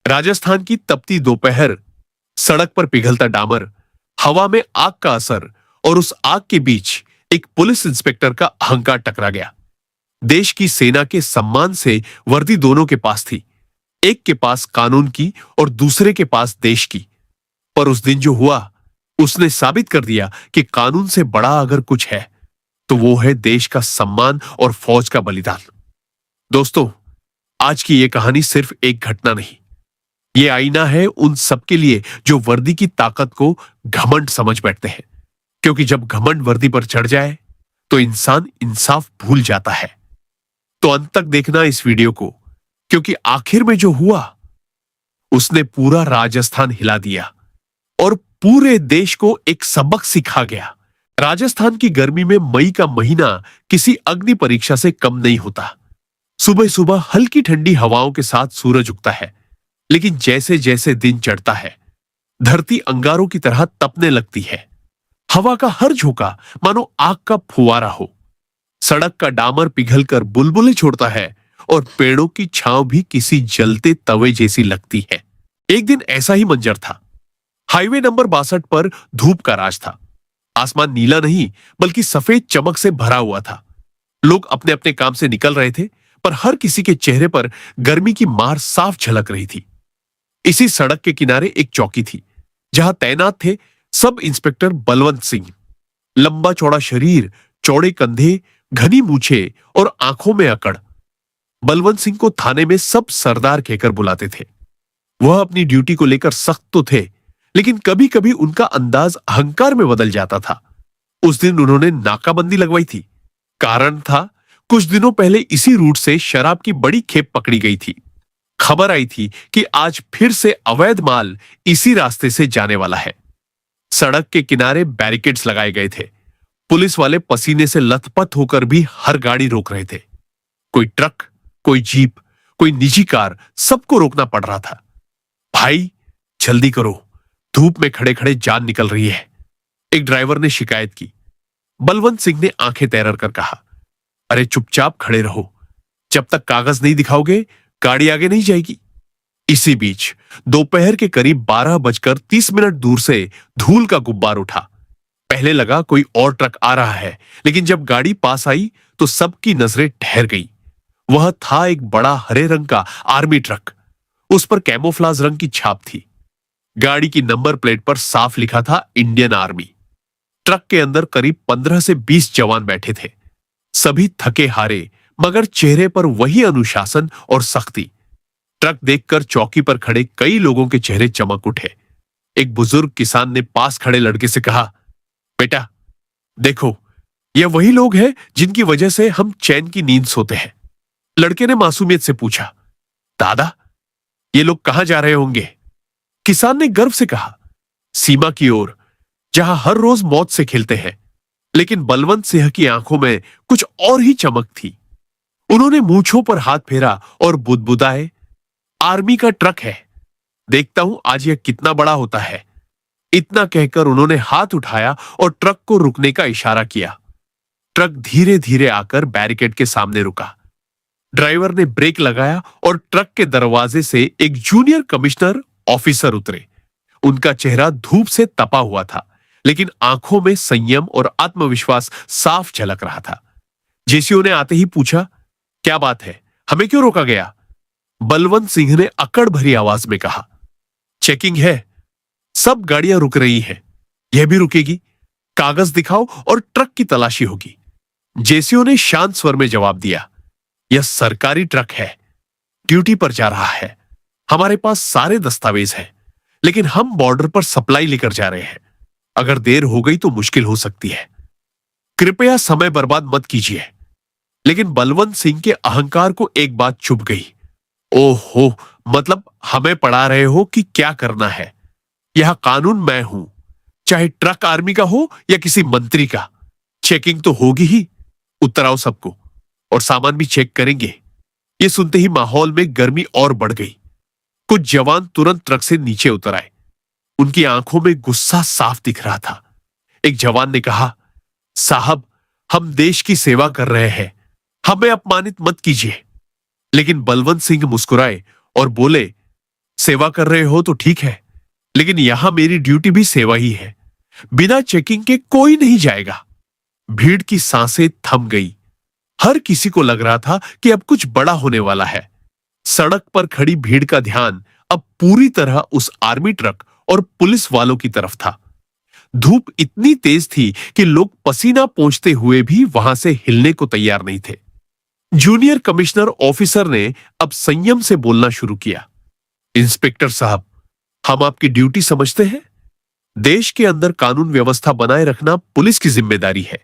राजस्थान की तपती दोपहर, सड़क पर पिघलता डामर, हवा में आग का असर और उस आग के बीच एक पुलिस इंस्पेक्टर का अहंकार टकरा गया। देश की सेना के सम्मान से वर्दी दोनों के पास थी, एक के पास कानून की और दूसरे के पास देश की। पर उस दिन जो हुआ, उसने साबित कर दिया कि कानून से बड़ा अगर कुछ है तो वो है देश का सम्मान और फौज का बलिदान। दोस्तों, आज की ये कहानी सिर्फ एक घटना नहीं, ये आईना है उन सबके लिए जो वर्दी की ताकत को घमंड समझ बैठते हैं। क्योंकि जब घमंड वर्दी पर चढ़ जाए तो इंसान इंसाफ भूल जाता है। तो अंत तक देखना इस वीडियो को, क्योंकि आखिर में जो हुआ उसने पूरा राजस्थान हिला दिया और पूरे देश को एक सबक सिखा गया। राजस्थान की गर्मी में मई का महीना किसी अग्नि परीक्षा से कम नहीं होता। सुबह सुबह हल्की ठंडी हवाओं के साथ सूरज उगता है, लेकिन जैसे जैसे दिन चढ़ता है, धरती अंगारों की तरह तपने लगती है। हवा का हर झोंका मानो आग का फुवारा हो। सड़क का डामर पिघलकर बुलबुले छोड़ता है और पेड़ों की छांव भी किसी जलते तवे जैसी लगती है। एक दिन ऐसा ही मंजर था। हाईवे नंबर 62 पर धूप का राज था। आसमान नीला नहीं बल्कि सफेद चमक से भरा हुआ था। लोग अपने अपने काम से निकल रहे थे, पर हर किसी के चेहरे पर गर्मी की मार साफ झलक रही थी। इसी सड़क के किनारे एक चौकी थी, जहां तैनात थे सब इंस्पेक्टर बलवंत सिंह। लंबा चौड़ा शरीर, चौड़े कंधे, घनी मूछें और आंखों में अकड़। बलवंत सिंह को थाने में सब सरदार कहकर बुलाते थे। वह अपनी ड्यूटी को लेकर सख्त तो थे, लेकिन कभी कभी उनका अंदाज अहंकार में बदल जाता था। उस दिन उन्होंने नाकाबंदी लगवाई थी। कारण था, कुछ दिनों पहले इसी रूट से शराब की बड़ी खेप पकड़ी गई थी। खबर आई थी कि आज फिर से अवैध माल इसी रास्ते से जाने वाला है। सड़क के किनारे बैरिकेड्स लगाए गए थे। पुलिस वाले पसीने से लथपथ होकर भी हर गाड़ी रोक रहे थे। कोई ट्रक, कोई जीप, कोई निजी कार, सबको रोकना पड़ रहा था। भाई, जल्दी करो, धूप में खड़े खड़े जान निकल रही है, एक ड्राइवर ने शिकायत की। बलवंत सिंह ने आंखें तैरर कर कहा, अरे चुपचाप खड़े रहो, जब तक कागज नहीं दिखाओगे गाड़ी आगे नहीं जाएगी। इसी बीच दोपहर के करीब 12:30 दूर से धूल का गुब्बार उठा। पहले लगा कोई और ट्रक आ रहा है, लेकिन जब गाड़ी पास आई तो सबकी नजरें ठहर गई। वह था एक बड़ा हरे रंग का आर्मी ट्रक। उस पर कैमोफ्लाज रंग की छाप थी। गाड़ी की नंबर प्लेट पर साफ लिखा था इंडियन आर्मी। ट्रक के अंदर करीब 15 से 20 जवान बैठे थे। सभी थके हारे, मगर चेहरे पर वही अनुशासन और सख्ती। ट्रक देखकर चौकी पर खड़े कई लोगों के चेहरे चमक उठे। एक बुजुर्ग किसान ने पास खड़े लड़के से कहा, बेटा देखो, ये वही लोग हैं जिनकी वजह से हम चैन की नींद सोते हैं। लड़के ने मासूमियत से पूछा, दादा ये लोग कहां जा रहे होंगे? किसान ने गर्व से कहा, सीमा की ओर, जहां हर रोज मौत से खेलते हैं। लेकिन बलवंत सिंह की आंखों में कुछ और ही चमक थी। उन्होंने मूंछों पर हाथ फेरा और बुदबुदाए, आर्मी का ट्रक है, देखता हूं आज यह कितना बड़ा होता है। इतना कहकर उन्होंने हाथ उठाया और ट्रक को रुकने का इशारा किया। ट्रक धीरे धीरे आकर बैरिकेड के सामने रुका। ड्राइवर ने ब्रेक लगाया और ट्रक के दरवाजे से एक जूनियर कमिश्नर ऑफिसर उतरे। उनका चेहरा धूप से तपा हुआ था, लेकिन आंखों में संयम और आत्मविश्वास साफ झलक रहा था। जेसीओ ने आते ही पूछा, क्या बात है, हमें क्यों रोका गया? बलवंत सिंह ने अकड़ भरी आवाज में कहा, चेकिंग है, सब गाड़ियां रुक रही हैं, यह भी रुकेगी। कागज दिखाओ और ट्रक की तलाशी होगी। जेसीओ ने शांत स्वर में जवाब दिया, यह सरकारी ट्रक है, ड्यूटी पर जा रहा है। हमारे पास सारे दस्तावेज हैं, लेकिन हम बॉर्डर पर सप्लाई लेकर जा रहे हैं। अगर देर हो गई तो मुश्किल हो सकती है। कृपया समय बर्बाद मत कीजिए। लेकिन बलवंत सिंह के अहंकार को एक बात चुभ गई। ओहो, मतलब हमें पढ़ा रहे हो कि क्या करना है? यह कानून मैं हूं, चाहे ट्रक आर्मी का हो या किसी मंत्री का। चेकिंग तो होगी ही, उतराओ सबको, और सामान भी चेक करेंगे। यह सुनते ही माहौल में गर्मी और बढ़ गई। कुछ जवान तुरंत ट्रक से नीचे उतर आए। उनकी आंखों में गुस्सा साफ दिख रहा था। एक जवान ने कहा, साहब हम देश की सेवा कर रहे हैं, हमें अपमानित मत कीजिए। लेकिन बलवंत सिंह मुस्कुराए और बोले, सेवा कर रहे हो तो ठीक है, लेकिन यहां मेरी ड्यूटी भी सेवा ही है। बिना चेकिंग के कोई नहीं जाएगा। भीड़ की सांसें थम गई। हर किसी को लग रहा था कि अब कुछ बड़ा होने वाला है। सड़क पर खड़ी भीड़ का ध्यान अब पूरी तरह उस आर्मी ट्रक और पुलिस वालों की तरफ था। धूप इतनी तेज थी कि लोग पसीना पोंछते हुए भी वहां से हिलने को तैयार नहीं थे। जूनियर कमिश्नर ऑफिसर ने अब संयम से बोलना शुरू किया। इंस्पेक्टर साहब, हम आपकी ड्यूटी समझते हैं। देश के अंदर कानून व्यवस्था बनाए रखना पुलिस की जिम्मेदारी है,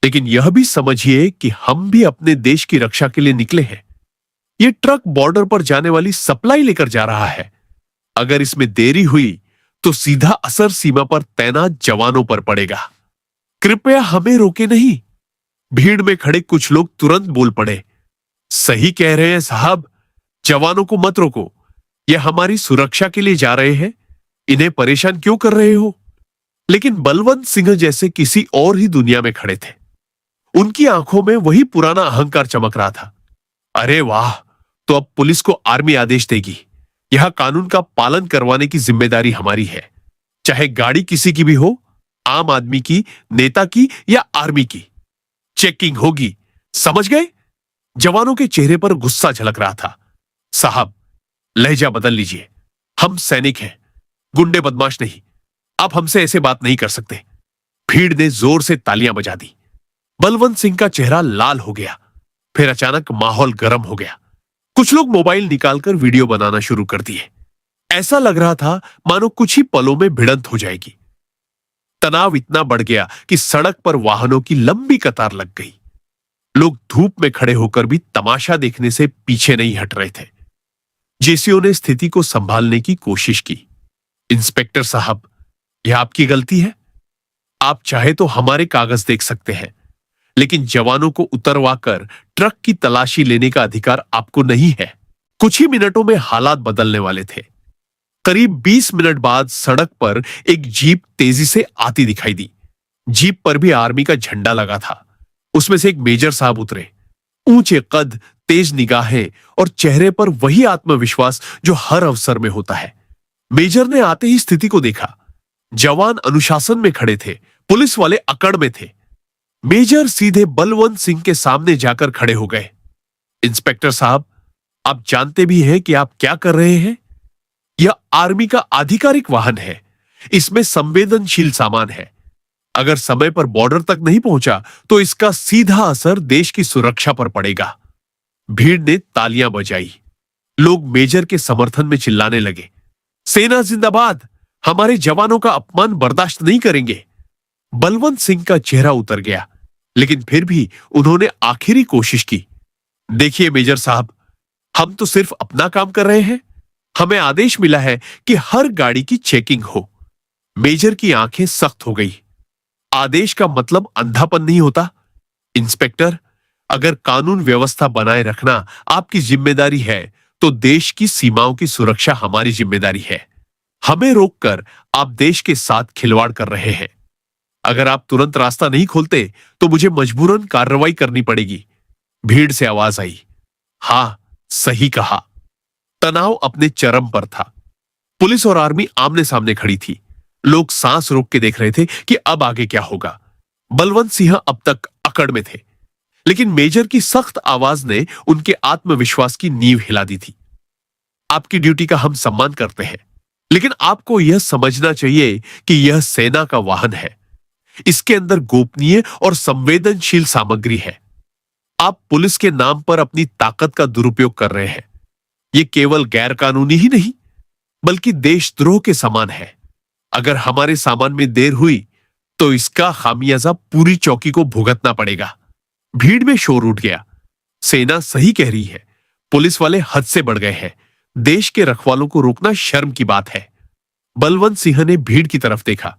लेकिन यह भी समझिए कि हम भी अपने देश की रक्षा के लिए निकले हैं। यह ट्रक बॉर्डर पर जाने वाली सप्लाई लेकर जा रहा है। अगर इसमें देरी हुई तो सीधा असर सीमा पर तैनात जवानों पर पड़ेगा। कृपया हमें रोके नहीं। भीड़ में खड़े कुछ लोग तुरंत बोल पड़े। सही कह रहे हैं साहब, जवानों को मत रोको। यह हमारी सुरक्षा के लिए जा रहे हैं, इन्हें परेशान क्यों कर रहे हो? लेकिन बलवंत सिंह जैसे किसी और ही दुनिया में खड़े थे। उनकी आंखों में वही पुराना अहंकार चमक रहा था। अरे वाह, तो अब पुलिस को आर्मी आदेश देगी। यह कानून का पालन करवाने की जिम्मेदारी हमारी है, चाहे गाड़ी किसी की भी हो, आम आदमी की, नेता की या आर्मी की। चेकिंग होगी, समझ गए? जवानों के चेहरे पर गुस्सा झलक रहा था। साहब, लहजा बदल लीजिए। हम सैनिक हैं, गुंडे बदमाश नहीं। आप हमसे ऐसे बात नहीं कर सकते। भीड़ ने जोर से तालियां बजा दी। बलवंत सिंह का चेहरा लाल हो गया। फिर अचानक माहौल गर्म हो गया। कुछ लोग मोबाइल निकालकर वीडियो बनाना शुरू कर दिए। ऐसा लग रहा था मानो कुछ ही पलों में भिड़ंत हो जाएगी। तनाव इतना बढ़ गया कि सड़क पर वाहनों की लंबी कतार लग गई। लोग धूप में खड़े होकर भी तमाशा देखने से पीछे नहीं हट रहे थे। जेसीओ ने स्थिति को संभालने की कोशिश की। इंस्पेक्टर साहब, यह आपकी गलती है। आप चाहे तो हमारे कागज देख सकते हैं, लेकिन जवानों को उतरवाकर ट्रक की तलाशी लेने का अधिकार आपको नहीं है। कुछ ही मिनटों में हालात बदलने वाले थे। करीब 20 मिनट बाद सड़क पर एक जीप तेजी से आती दिखाई दी। जीप पर भी आर्मी का झंडा लगा था। उसमें से एक मेजर साहब उतरे। ऊंचे कद, तेज निगाहें और चेहरे पर वही आत्मविश्वास जो हर अवसर में होता है। मेजर ने आते ही स्थिति को देखा। जवान अनुशासन में खड़े थे, पुलिस वाले अकड़ में थे। मेजर सीधे बलवंत सिंह के सामने जाकर खड़े हो गए। इंस्पेक्टर साहब, आप जानते भी हैं कि आप क्या कर रहे हैं? यह आर्मी का आधिकारिक वाहन है। इसमें संवेदनशील सामान है। अगर समय पर बॉर्डर तक नहीं पहुंचा तो इसका सीधा असर देश की सुरक्षा पर पड़ेगा। भीड़ ने तालियां बजाई। लोग मेजर के समर्थन में चिल्लाने लगे। सेना जिंदाबाद, हमारे जवानों का अपमान बर्दाश्त नहीं करेंगे। बलवंत सिंह का चेहरा उतर गया, लेकिन फिर भी उन्होंने आखिरी कोशिश की। देखिए मेजर साहब, हम तो सिर्फ अपना काम कर रहे हैं। हमें आदेश मिला है कि हर गाड़ी की चेकिंग हो। मेजर की आंखें सख्त हो गई। आदेश का मतलब अंधापन नहीं होता। इंस्पेक्टर, अगर कानून व्यवस्था बनाए रखना आपकी जिम्मेदारी है, तो देश की सीमाओं की सुरक्षा हमारी जिम्मेदारी है। हमें रोककर आप देश के साथ खिलवाड़ कर रहे हैं। अगर आप तुरंत रास्ता नहीं खोलते तो मुझे मजबूरन कार्रवाई करनी पड़ेगी। भीड़ से आवाज आई। हां, सही कहा। तनाव अपने चरम पर था। पुलिस और आर्मी आमने सामने खड़ी थी। लोग सांस रोक के देख रहे थे कि अब आगे क्या होगा। बलवंत सिंह अब तक अकड़ में थे, लेकिन मेजर की सख्त आवाज ने उनके आत्मविश्वास की नींव हिला दी थी। आपकी ड्यूटी का हम सम्मान करते हैं, लेकिन आपको यह समझना चाहिए कि यह सेना का वाहन है। इसके अंदर गोपनीय और संवेदनशील सामग्री है। आप पुलिस के नाम पर अपनी ताकत का दुरुपयोग कर रहे हैं। यह केवल गैर कानूनी ही नहीं, बल्कि देशद्रोह के समान है। अगर हमारे सामान में देर हुई तो इसका खामियाजा पूरी चौकी को भुगतना पड़ेगा। भीड़ में शोर उठ गया। सेना सही कह रही है। पुलिस वाले हद से बढ़ गए हैं। देश के रखवालों को रोकना शर्म की बात है। बलवंत सिंह ने भीड़ की तरफ देखा।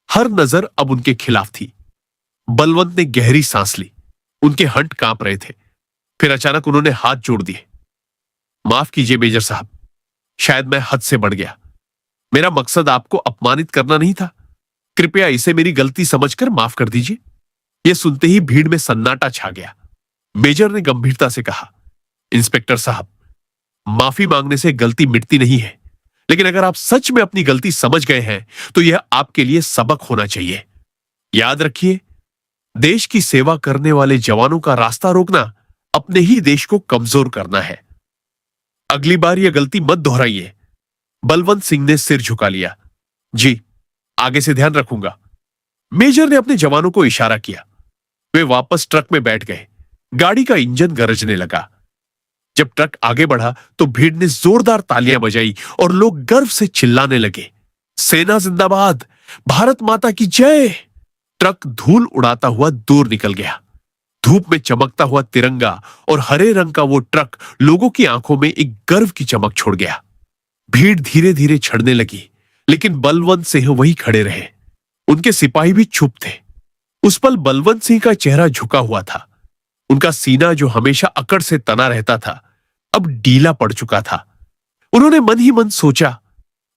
हर नजर अब उनके खिलाफ थी। बलवंत ने गहरी सांस ली। उनके हंट कांप रहे थे। फिर अचानक उन्होंने हाथ जोड़ दिए। माफ कीजिए मेजर साहब, शायद मैं हद से बढ़ गया। मेरा मकसद आपको अपमानित करना नहीं था। कृपया इसे मेरी गलती समझकर माफ कर दीजिए। यह सुनते ही भीड़ में सन्नाटा छा गया। मेजर ने गंभीरता से कहा, इंस्पेक्टर साहब, माफी मांगने से गलती मिटती नहीं है, लेकिन अगर आप सच में अपनी गलती समझ गए हैं तो यह आपके लिए सबक होना चाहिए। याद रखिए, देश की सेवा करने वाले जवानों का रास्ता रोकना अपने ही देश को कमजोर करना है। अगली बार यह गलती मत दोहराइए। बलवंत सिंह ने सिर झुका लिया। जी, आगे से ध्यान रखूंगा। मेजर ने अपने जवानों को इशारा किया। वे वापस ट्रक में बैठ गए। गाड़ी का इंजन गरजने लगा। जब ट्रक आगे बढ़ा तो भीड़ ने जोरदार तालियां बजाई और लोग गर्व से चिल्लाने लगे, सेना जिंदाबाद, भारत माता की जय। ट्रक धूल उड़ाता हुआ दूर निकल गया। धूप में चमकता हुआ तिरंगा और हरे रंग का वो ट्रक लोगों की आंखों में एक गर्व की चमक छोड़ गया। भीड़ धीरे धीरे छड़ने लगी, लेकिन बलवंत सिंह वहीं खड़े रहे। उनके सिपाही भी चुप थे। उस पल बलवंत सिंह का चेहरा झुका हुआ था। उनका सीना, जो हमेशा अकड़ से तना रहता था, अब ढीला पड़ चुका था। उन्होंने मन ही मन सोचा,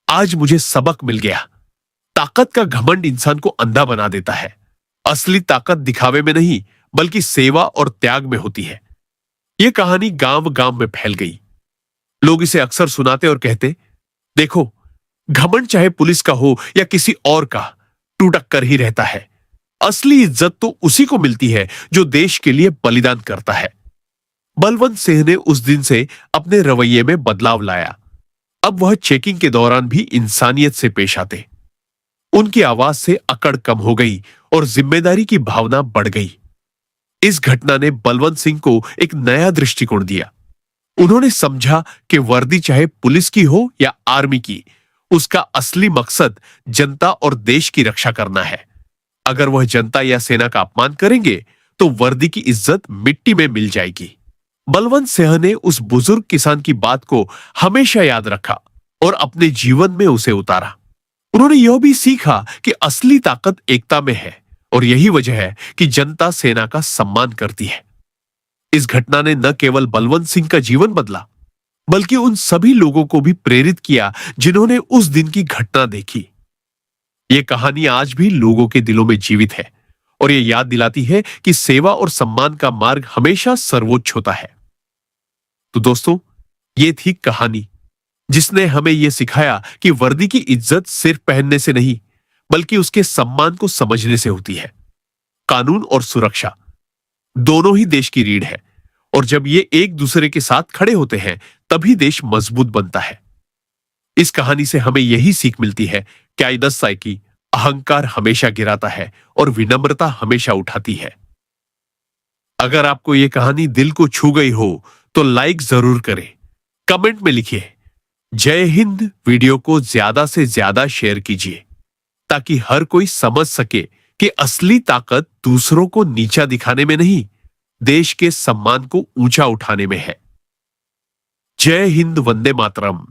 आज मुझे सबक मिल गया। ताकत का घमंड इंसान को अंधा बना देता है। असली ताकत दिखावे में नहीं, बल्कि सेवा और त्याग में होती है। यह कहानी गांव गांव में फैल गई। लोग इसे अक्सर सुनाते और कहते, देखो, घमंड चाहे पुलिस का हो या किसी और का, टूटक कर ही रहता है। असली इज्जत तो उसी को मिलती है जो देश के लिए बलिदान करता है। बलवंत सिंह ने उस दिन से अपने रवैये में बदलाव लाया। अब वह चेकिंग के दौरान भी इंसानियत से पेश आते। उनकी आवाज से अकड़ कम हो गई और जिम्मेदारी की भावना बढ़ गई। इस घटना ने बलवंत सिंह को एक नया दृष्टिकोण दिया। उन्होंने समझा कि वर्दी चाहे पुलिस की हो या आर्मी की, उसका असली मकसद जनता और देश की रक्षा करना है। अगर वह जनता या सेना का अपमान करेंगे तो वर्दी की इज्जत मिट्टी में मिल जाएगी। बलवंत सिंह ने उस बुजुर्ग किसान की बात को हमेशा याद रखा और अपने जीवन में उसे उतारा। उन्होंने यह भी सीखा कि असली ताकत एकता में है और यही वजह है कि जनता सेना का सम्मान करती है। इस घटना ने न केवल बलवंत सिंह का जीवन बदला, बल्कि उन सभी लोगों को भी प्रेरित किया जिन्होंने उस दिन की घटना देखी। यह कहानी आज भी लोगों के दिलों में जीवित है और यह याद दिलाती है कि सेवा और सम्मान का मार्ग हमेशा सर्वोच्च होता है। तो दोस्तों, ये थी कहानी जिसने हमें यह सिखाया कि वर्दी की इज्जत सिर्फ पहनने से नहीं, बल्कि उसके सम्मान को समझने से होती है। कानून और सुरक्षा दोनों ही देश की रीढ़ है और जब ये एक दूसरे के साथ खड़े होते हैं तभी देश मजबूत बनता है। इस कहानी से हमें यही सीख मिलती है कि आइदस्साई की अहंकार हमेशा गिराता है और विनम्रता हमेशा उठाती है। अगर आपको यह कहानी दिल को छू गई हो तो लाइक जरूर करें, कमेंट में लिखिए जय हिंद। वीडियो को ज्यादा से ज्यादा शेयर कीजिए ताकि हर कोई समझ सके कि असली ताकत दूसरों को नीचा दिखाने में नहीं, देश के सम्मान को ऊंचा उठाने में है। जय हिंद, वंदे मातरम।